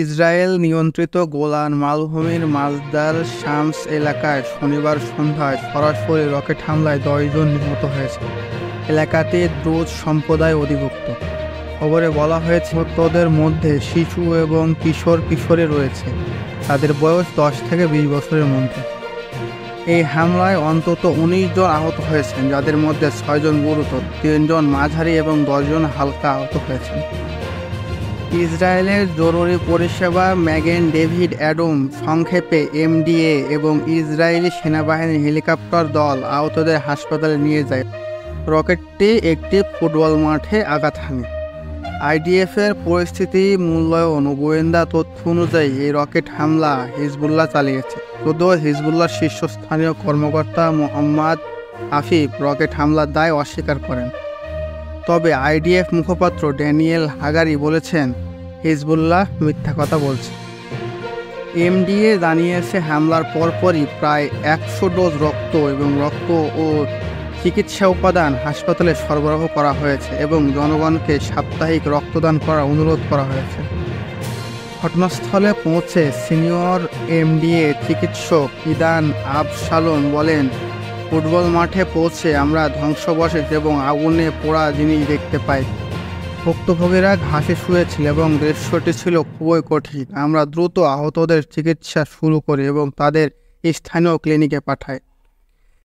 Israel নিয়ন্ত্রিত Golan মালভূমির মাজদার শামস এলাকায় শনিবার সন্ধ্যায় সরাসরি রকেট হামলায় 10 জন নিহত হয়েছে। এলাকাটি দ্রুজ সম্প্রদায় অধিভুক্ত। খবরে বলা হয়েছে নিহতদের মধ্যে শিশু এবং কিশোরী রয়েছে। তাদের বয়স 10 থেকে 20 বছরের মধ্যে। এই হামলায় অন্তত 19 জন আহত হয়েছেন, যাদের মধ্যে 6 জন গুরুতর, 3 জন মাঝারি এবং 10 জন হালকা আহত হয়েছেন। ইসরায়েলের জরুরি পরিষেবা ম্যাগেন ডেভিড অ্যাডম সংক্ষেপে এমডিএ এবং ইসরায়েলি সেনাবাহিনীর হেলিকপ্টার দল আহতদের হাসপাতালে নিয়ে যায়। রকেটটি একটি ফুটবল মাঠে আঘাত হানে। আইডিএফের পরিস্থিতি মূল্যায়ন ও গোয়েন্দা তথ্য অনুযায়ী এই রকেট হামলা হিজবুল্লাহ চালিয়েছে। যদিও হিজবুল্লাহর শীর্ষস্থানীয় কর্মকর্তা মোহাম্মদ আফিফ রকেট হামলার দায় অস্বীকার করেন। তবে আইডিএফ মুখপাত্র ড্যানিয়েল হাগারি বলেছেন, হিজবুল্লাহ মিথ্যা কথা বলছে। এমডিএ জানিয়েছে, হামলার পরপরই প্রায় 100 ডোজ রক্ত ও চিকিৎসা উপাদান হাসপাতালে সরবরাহ করা হয়েছে এবং জনগণকে সাপ্তাহিক রক্তদান করার অনুরোধ করা হয়েছে। ঘটনাস্থলে পৌঁছে সিনিয়র এমডিএ চিকিৎসক ইদান আবশালোম বলেন, ফুটবল মাঠে পৌঁছে আমরা ধ্বংসাবশেষ এবং আগুনে পোড়া জিনিস দেখতে পাই। ভুক্তভোগীরা ঘাসে শুয়েছিল এবং দৃশ্যটি ছিল খুবই কঠিন। আমরা দ্রুত আহতদের চিকিৎসা শুরু করি এবং তাদের স্থানীয় ক্লিনিকে পাঠাই।